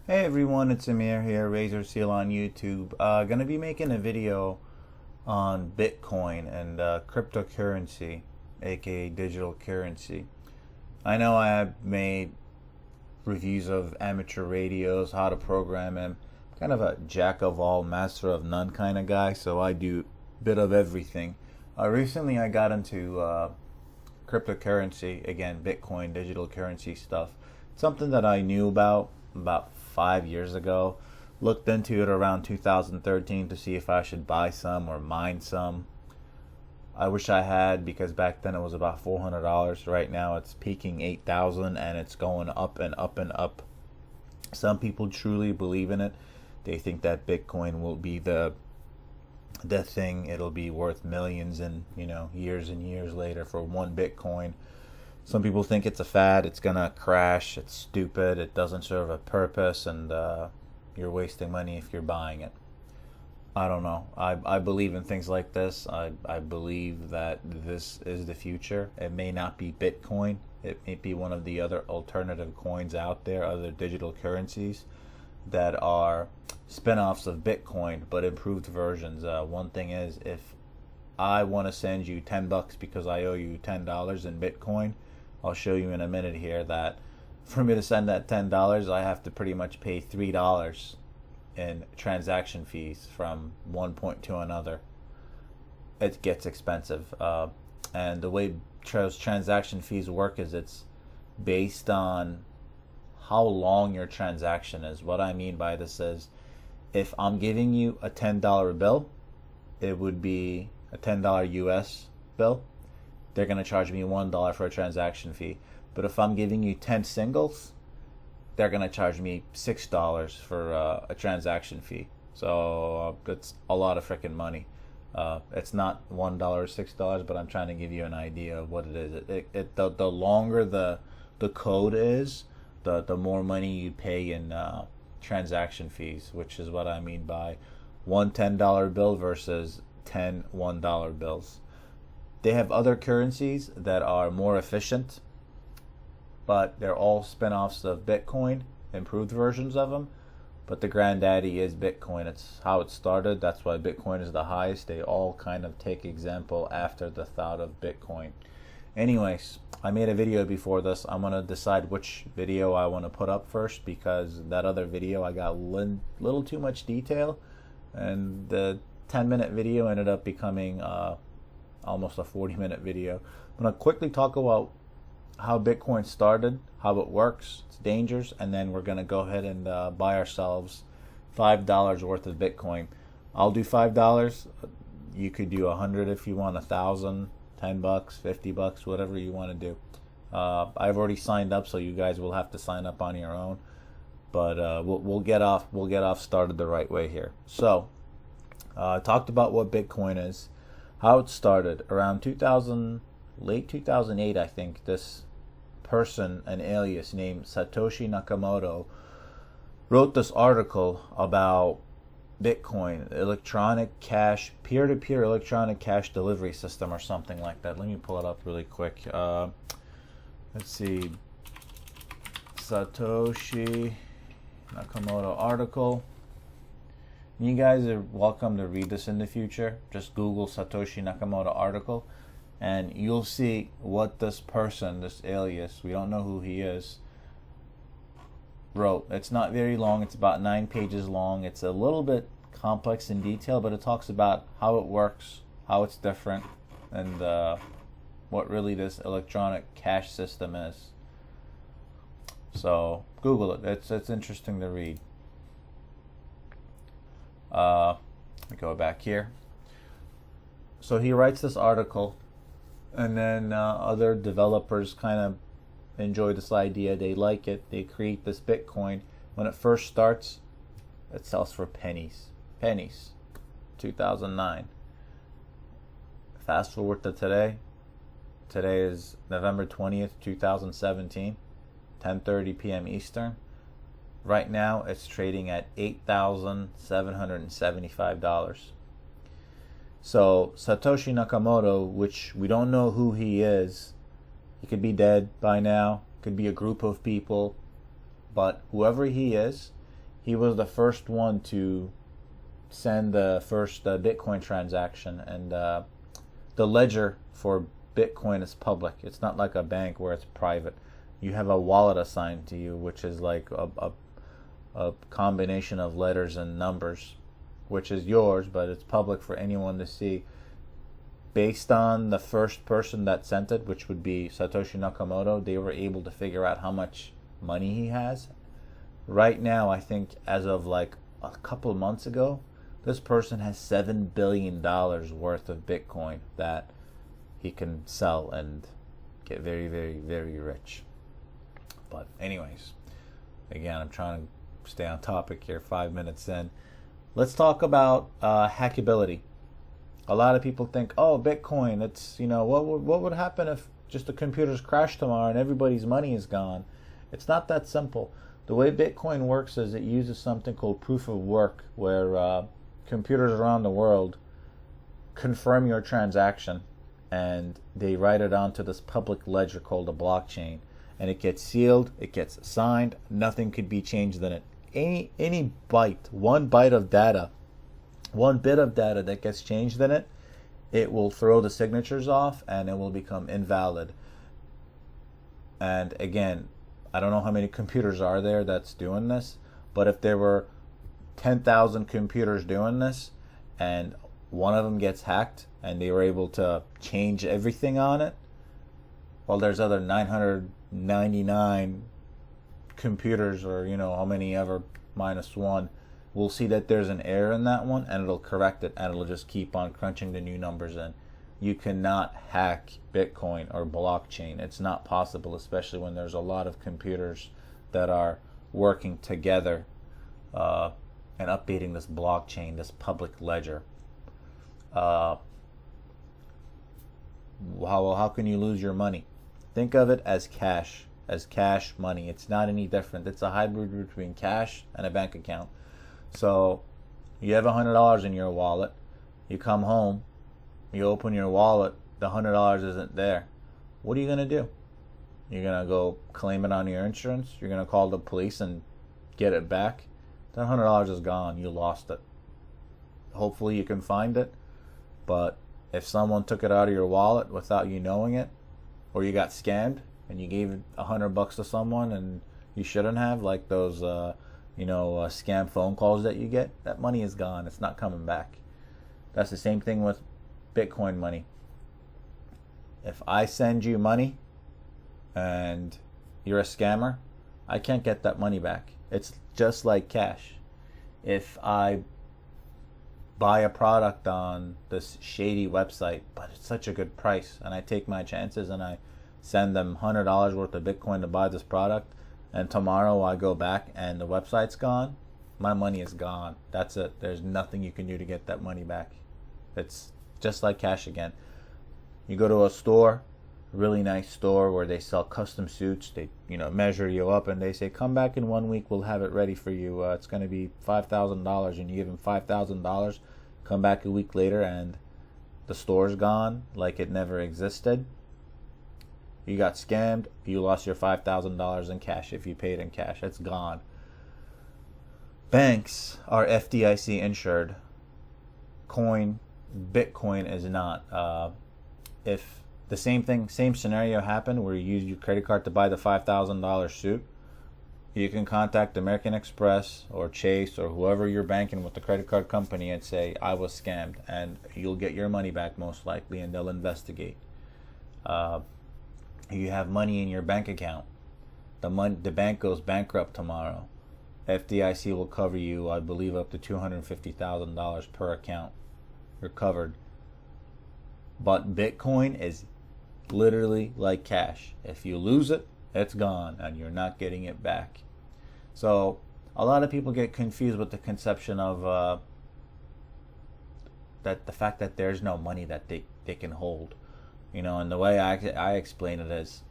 Hey everyone, it's Amir here, Razor Seal on YouTube. Gonna be making a video on Bitcoin and cryptocurrency, aka digital currency. I know I have made reviews of amateur radios, how to program them. I'm kind of a jack of all, master of none kind of guy, so I do a bit of everything. Recently I got into cryptocurrency, again, Bitcoin, digital currency stuff. Something that I knew about 5 years ago. Looked into it around 2013 to see if I should buy some or mine some. I wish I had, because back then it was about $400. Right now it's peaking 8,000 and it's going up and up and up. Some people truly believe in it. They think that Bitcoin will be the thing. It'll be worth millions and years and years later for one Bitcoin. Some people think it's a fad, it's gonna crash, it's stupid, it doesn't serve a purpose, and you're wasting money if you're buying it. I don't know. I believe in things like this. I believe that this is the future. It may not be Bitcoin. It may be one of the other alternative coins out there, other digital currencies that are spin-offs of Bitcoin, but improved versions. One thing is, if I want to send you $10 because I owe you $10 in Bitcoin, I'll show you in a minute here that for me to send that $10, I have to pretty much pay $3 in transaction fees from one point to another. It gets expensive. And the way transaction fees work is it's based on how long your transaction is. What I mean by this is, if I'm giving you a $10 bill, it would be a $10 US bill. They're going to charge me $1 for a transaction fee. But if I'm giving you 10 singles, they're going to charge me $6 for a transaction fee. So it's a lot of freaking money. It's not $1 or $6, but I'm trying to give you an idea of what it is. The longer the code is, the more money you pay in transaction fees, which is what I mean by one $10 bill versus 10 $1 bills. They have other currencies that are more efficient, but they're all spin-offs of Bitcoin, improved versions of them. But the granddaddy is Bitcoin. It's how it started. That's why Bitcoin is the highest. They all kind of take example after the thought of Bitcoin. Anyways, I made a video before this. I'm going to decide which video I want to put up first, because that other video I got little too much detail, and the 10-minute video ended up becoming almost a 40-minute video. I'm going to quickly talk about how Bitcoin started, how it works, its dangers, and then we're going to go ahead and buy ourselves $5 worth of Bitcoin. I'll do $5. You could do 100 if you want, 1,000, $10, $50, whatever you want to do. I've already signed up, so you guys will have to sign up on your own. But we'll get off started the right way here. So I talked about what Bitcoin is, how it started around late 2008, I think. This person, an alias named Satoshi Nakamoto, wrote this article about Bitcoin, electronic cash, peer-to-peer electronic cash delivery system or something like that. Let me pull it up really quick. Let's see. Satoshi Nakamoto article. You guys are welcome to read this in the future. Just Google Satoshi Nakamoto article, and you'll see what this person, this alias, we don't know who he is, wrote. It's not very long. It's about 9 pages long. It's a little bit complex in detail, but it talks about how it works, how it's different, and what really this electronic cash system is. So Google it. It's interesting to read. Go back here. So he writes this article, and then other developers kind of enjoy this idea. They like it. They create this Bitcoin. When it first starts, it sells for pennies. 2009. Fast forward to today. Today is November 20th, 2017, 10:30 p.m. Eastern. Right now, it's trading at $8,775. So Satoshi Nakamoto, which we don't know who he is, he could be dead by now, could be a group of people, but whoever he is, He was the first one to send the first Bitcoin transaction, and the ledger for Bitcoin is public. It's not like a bank where it's private. You have a wallet assigned to you, which is like a combination of letters and numbers, which is yours, but it's public for anyone to see. Based on the first person that sent it, which would be Satoshi Nakamoto, they were able to figure out how much money he has. Right now, I think as of like a couple of months ago, this person has $7 billion worth of Bitcoin that he can sell and get very, very, very rich. But anyways, again, I'm trying to stay on topic here, 5 minutes in. Let's talk about hackability. A lot of people think, oh, Bitcoin, it's, what would happen if just the computers crash tomorrow and everybody's money is gone? It's not that simple. The way Bitcoin works is it uses something called proof of work, where computers around the world confirm your transaction and they write it onto this public ledger called a blockchain, and it gets sealed, it gets signed, nothing could be changed in it. Any byte, one byte of data, one bit of data that gets changed in it, it will throw the signatures off and it will become invalid. And again, I don't know how many computers are there that's doing this, but if there were 10,000 computers doing this and one of them gets hacked and they were able to change everything on it, well, there's other 999 computers, or how many ever minus one, we'll see that there's an error in that one and it'll correct it and it'll just keep on crunching the new numbers in. You cannot hack Bitcoin or blockchain. It's not possible, especially when there's a lot of computers that are working together and updating this blockchain, this public ledger. How can you lose your money? Think of it as cash money. It's not any different. It's a hybrid between cash and a bank account. So you have $100 in your wallet. You come home, you open your wallet, the $100 isn't there. What are you going to do? You're going to go claim it on your insurance? You're going to call the police and get it back? That $100 is gone. You lost it. Hopefully you can find it. But if someone took it out of your wallet without you knowing it, or you got scammed and you gave $100 to someone and you shouldn't have, like those scam phone calls that you get, that money is gone. It's not coming back. That's the same thing with Bitcoin money. If I send you money and you're a scammer, I can't get that money back. It's just like cash. If I buy a product on this shady website, but it's such a good price, and I take my chances and I send them $100 worth of Bitcoin to buy this product, and tomorrow I go back and the website's gone, my money is gone. That's it. There's nothing you can do to get that money back. It's just like cash again. You go to a store, a really nice store where they sell custom suits. They measure you up and they say, come back in 1 week, we'll have it ready for you. It's going to be $5,000, and you give them $5,000. Come back a week later and the store's gone like it never existed. You got scammed. You lost your $5,000 in cash. If you paid in cash, it's gone. Banks are FDIC insured. Bitcoin is not. If the same scenario happened where you use your credit card to buy the $5,000 suit, you can contact American Express or Chase or whoever you're banking with, the credit card company, and say, I was scammed, and you'll get your money back most likely, and they'll investigate. You have money in your bank account. The bank goes bankrupt tomorrow. FDIC will cover you, I believe, up to $250,000 per account. You're covered. But Bitcoin is literally like cash. If you lose it, it's gone, and you're not getting it back. So a lot of people get confused with the conception of that the fact that there's no money that they can hold. And the way I explain it is,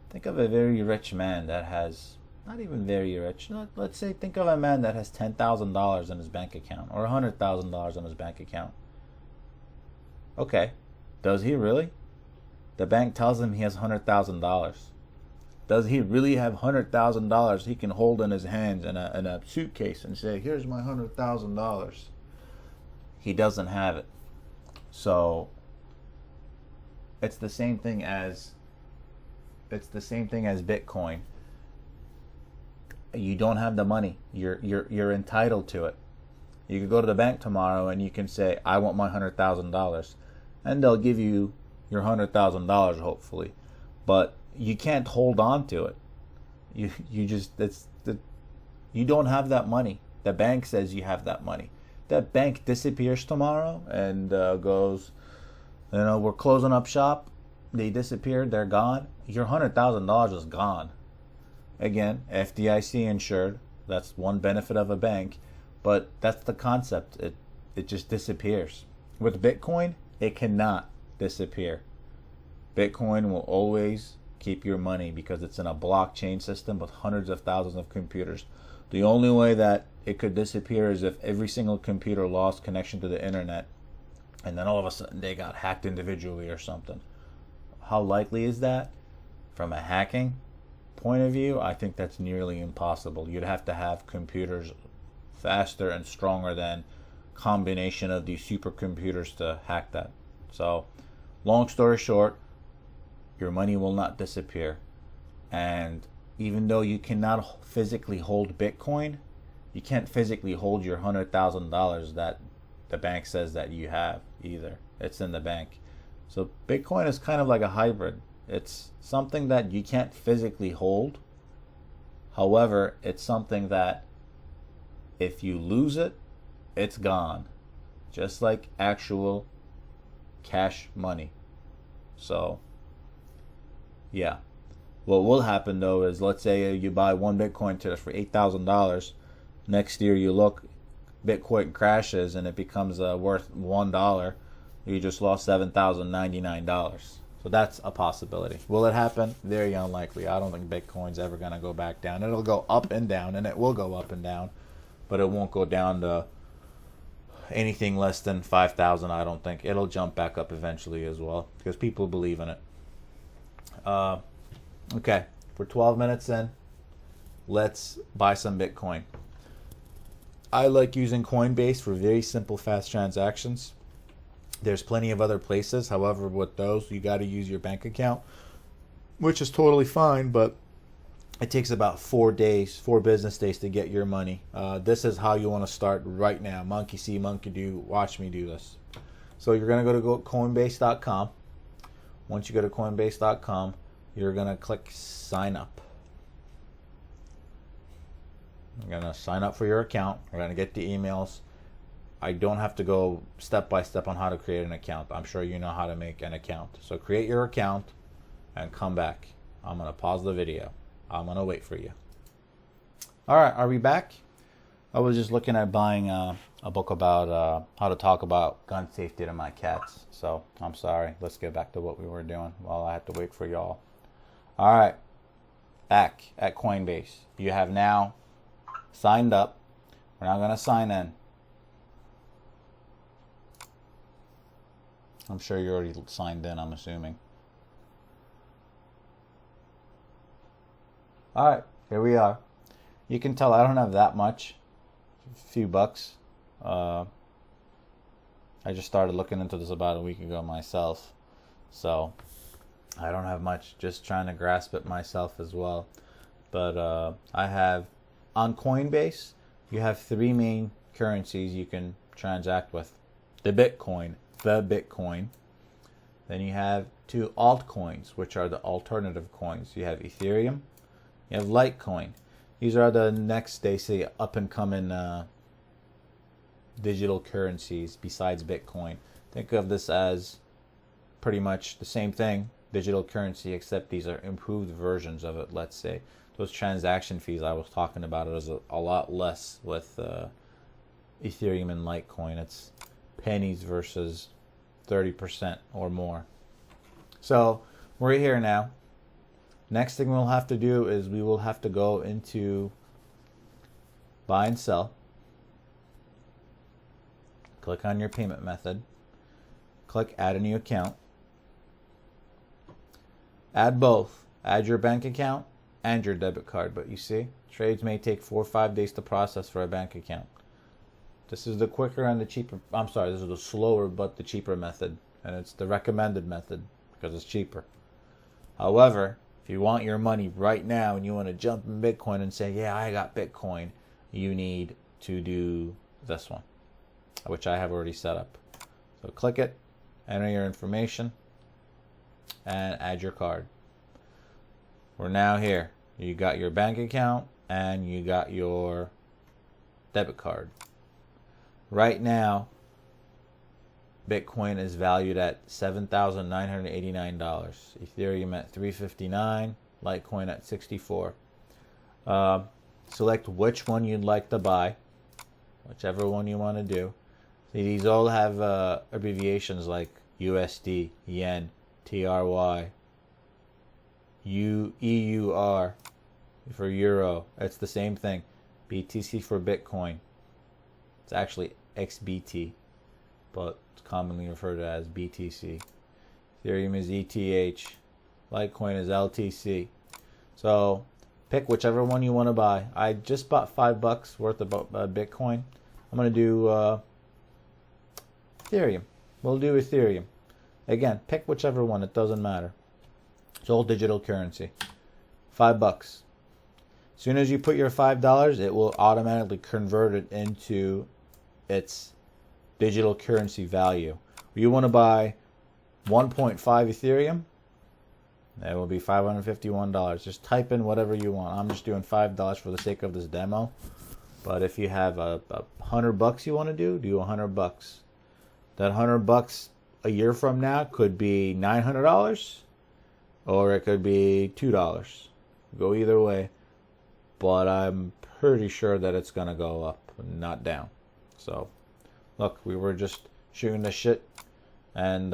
think of a very rich man that has, not even very rich, let's say think of a man that has $10,000 in his bank account or $100,000 in his bank account. Okay, does he really? The bank tells him he has $100,000. Does he really have $100,000 he can hold in his hands in a suitcase and say, here's my $100,000? He doesn't have it. So it's the same thing as Bitcoin. You don't have the money. You're entitled to it. You could go to the bank tomorrow and you can say, I want my $100,000, and they'll give you your $100,000 hopefully, but you can't hold on to it. You don't have that money. The bank says you have that money. That bank disappears tomorrow and goes, we're closing up shop. They disappeared. They're gone. Your $100,000 is gone. Again, FDIC insured. That's one benefit of a bank, but that's the concept. It just disappears. With Bitcoin, it cannot disappear. Bitcoin will always keep your money because it's in a blockchain system with hundreds of thousands of computers. The only way that it could disappear is if every single computer lost connection to the internet and then all of a sudden they got hacked individually or something. How likely is that? From a hacking point of view, I think that's nearly impossible. You'd have to have computers faster and stronger than combination of these supercomputers to hack that. So, long story short, your money will not disappear. And even though you cannot physically hold Bitcoin, you can't physically hold your $100,000 that the bank says that you have either. It's in the bank. So Bitcoin is kind of like a hybrid. It's something that you can't physically hold. However, it's something that if you lose it, it's gone. Just like actual cash money. So, yeah. What will happen though is, let's say you buy one Bitcoin today for $8,000. Next year you look, Bitcoin crashes and it becomes worth $1. You just lost $7,099. So that's a possibility. Will it happen? Very unlikely. I don't think Bitcoin's ever going to go back down. It'll go up and down, and it will go up and down, but it won't go down to anything less than 5,000. I don't think. It'll jump back up eventually as well because people believe in it. Okay, we're 12 minutes in. Let's buy some Bitcoin. I like using Coinbase for very simple, fast transactions. There's plenty of other places. However, with those, you got to use your bank account, which is totally fine, but it takes about 4 business days to get your money. This is how you want to start right now. Monkey see, monkey do. Watch me do this. So you're going to go to Coinbase.com. Once you go to Coinbase.com, you're going to click sign up. You're going to sign up for your account. You're going to get the emails. I don't have to go step by step on how to create an account. I'm sure you know how to make an account. So create your account and come back. I'm going to pause the video. I'm going to wait for you. All right, are we back? I was just looking at buying a book about how to talk about gun safety to my cats. So I'm sorry. Let's get back to what we were doing while I had to wait for y'all. All right, back at Coinbase. You have now signed up. We're now going to sign in. I'm sure you're already signed in, I'm assuming. Alright, here we are. You can tell I don't have that much. A few bucks. I just started looking into this about a week ago myself. So, I don't have much. Just trying to grasp it myself as well. But I have, on Coinbase, you have 3 main currencies you can transact with. The Bitcoin. Then you have 2 altcoins, which are the alternative coins. You have Etherium, you have Litecoin. These are the next, they say, up and coming digital currencies besides Bitcoin. Think of this as pretty much the same thing, digital currency, except these are improved versions of it, let's say. Those transaction fees I was talking about is a lot less with Ethereum and Litecoin. It's pennies versus 30% or more. So we're here now. Next thing we'll have to do is we will have to go into buy and sell. Click on your payment method. Click add a new account. Add both. Add your bank account and your debit card. But you see, trades may take 4 or 5 days to process for a bank account. This is the quicker and the cheaper. I'm sorry, this is the slower but the cheaper method. And it's the recommended method because it's cheaper. However, if you want your money right now and you want to jump in Bitcoin and say, yeah, I got Bitcoin, you need to do this one, which I have already set up. So click it, enter your information, and add your card. We're now here. You got your bank account and you got your debit card. Right now, Bitcoin is valued at $7,989. Ethereum at $359. Litecoin at $64. Select which one you'd like to buy, whichever one you want to do. See, these all have abbreviations like USD, Yen, TRY, EUR for Euro. It's the same thing. BTC for Bitcoin. It's actually XBT, but it's commonly referred to as BTC. Ethereum is ETH. Litecoin is LTC. So pick whichever one you want to buy. I just bought $5 worth of Bitcoin. I'm going to do Ethereum. We'll do Ethereum. Again, pick whichever one. It doesn't matter. It's all digital currency. $5. As soon as you put your $5, it will automatically convert it into its digital currency value. You want to buy 1.5 Ethereum, that will be $551. Just type in whatever you want. I'm just doing $5 for the sake of this demo. But if you have a $100 you want to do $100. That $100 a year from now could be $900, or it could be $2. Go either way. But I'm pretty sure that it's gonna go up, not down. So, look, we were just shooting the shit, and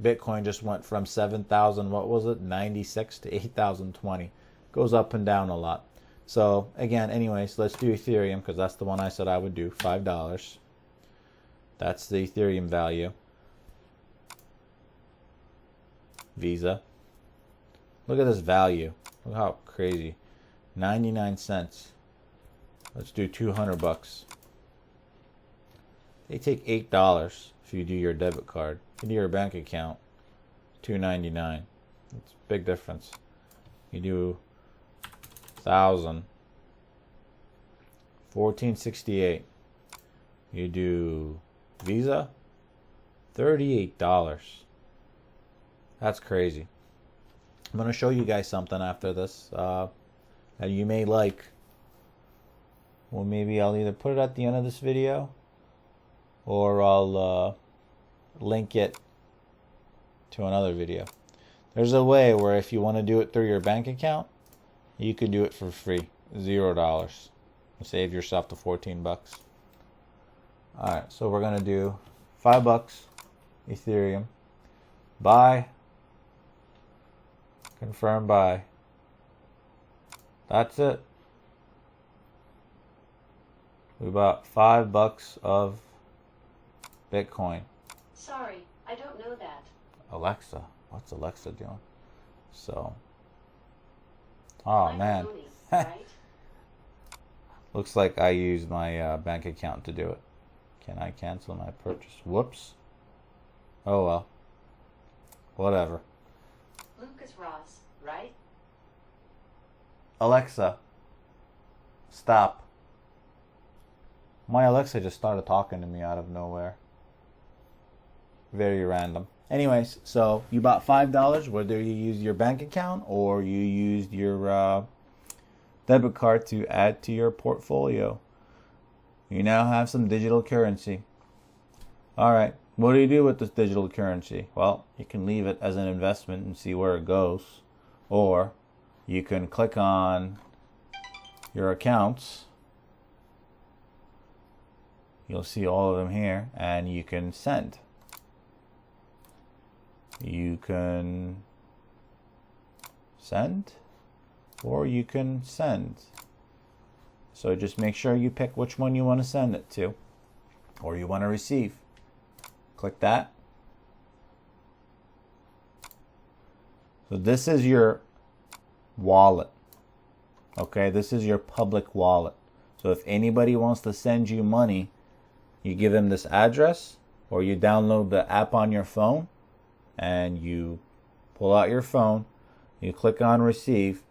Bitcoin just went from 7,000, what was it, 96 to 8,020. Goes up and down a lot. So, again, anyways, let's do Ethereum, because that's the one I said I would do, $5. That's the Ethereum value. Visa. Look at this value. Look how crazy. 99 cents. Let's do $200. They take $8 if you do your debit card. If you do your bank account, $2.99. It's a big difference. You do 1,000, $14.68. You do Visa, $38. That's crazy. I'm going to show you guys something after this that you may like. Well, maybe I'll either put it at the end of this video, or I'll link it to another video. There's a way where if you want to do it through your bank account, you can do it for free, $0. Save yourself the $14. Alright, so we're going to do $5 Ethereum. Buy. Confirm buy. That's it. We bought $5 of Bitcoin. Sorry, I don't know that. Alexa. What's Alexa doing? So. Oh, man. Right? Looks like I used my bank account to do it. Can I cancel my purchase? Whoops. Oh, well. Whatever. Lucas Ross, right? Alexa. Stop. My Alexa just started talking to me out of nowhere. Very random. Anyways, so you bought $5, whether you use your bank account or you used your debit card to add to your portfolio. You now have some digital currency. Alright, what do you do with this digital currency? Well, you can leave it as an investment and see where it goes. Or you can click on your accounts. You'll see all of them here, and you can send. You can send, or you can send. So just make sure you pick which one you want to send it to, or you want to receive. Click that. So this is your wallet. Okay, this is your public wallet. So if anybody wants to send you money, you give them this address, or you download the app on your phone, and you pull out your phone, you click on receive,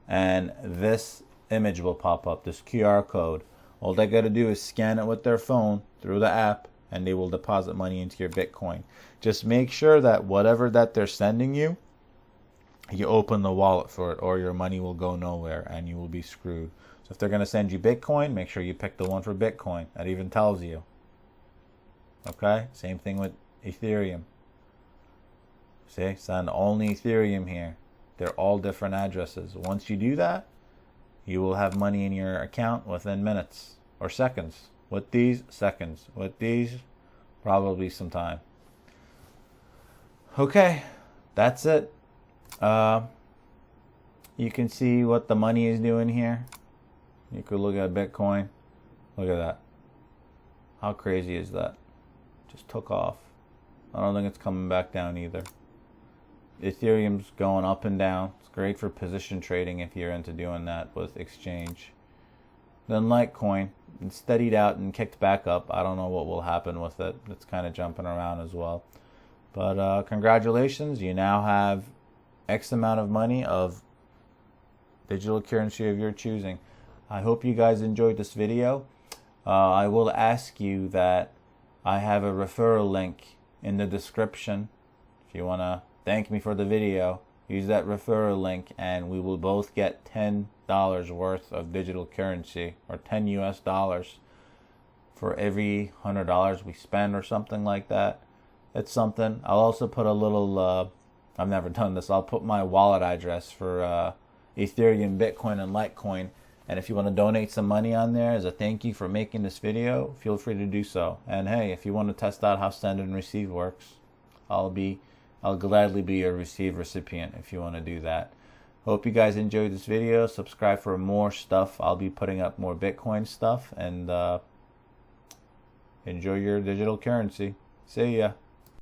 and this image will pop up, this QR code. All they got to do is scan it with their phone through the app, and they will deposit money into your Bitcoin. Just make sure that whatever that they're sending you, you open the wallet for it, or your money will go nowhere and you will be screwed. So if they're going to send you Bitcoin, make sure you pick the one for Bitcoin. That even tells you. Okay? Same thing with Ethereum. See? Send only Ethereum here. They're all different addresses. Once you do that, you will have money in your account within minutes or seconds. With these, seconds. With these, probably some time. Okay, that's it. You can see what the money is doing here. You could look at Bitcoin. Look at that. How crazy is that? Just took off. I don't think it's coming back down either. Ethereum's going up and down. It's great for position trading if you're into doing that with exchange. Then Litecoin, it steadied out and kicked back up. I don't know what will happen with it. It's kind of jumping around as well. But congratulations, you now have X amount of money of digital currency of your choosing. I hope you guys enjoyed this video. I will ask you that I have a referral link in the description. If you want to thank me for the video, use that referral link and we will both get $10 worth of digital currency, or 10 US dollars for every $100 we spend or something like that. It's something. I'll also put a little, I've never done this, I'll put my wallet address for Ethereum, Bitcoin, and Litecoin. And if you want to donate some money on there as a thank you for making this video, feel free to do so. And hey, if you want to test out how send and receive works, I'll gladly be a receive recipient if you want to do that. Hope you guys enjoyed this video. Subscribe for more stuff. I'll be putting up more Bitcoin stuff, and enjoy your digital currency. See ya.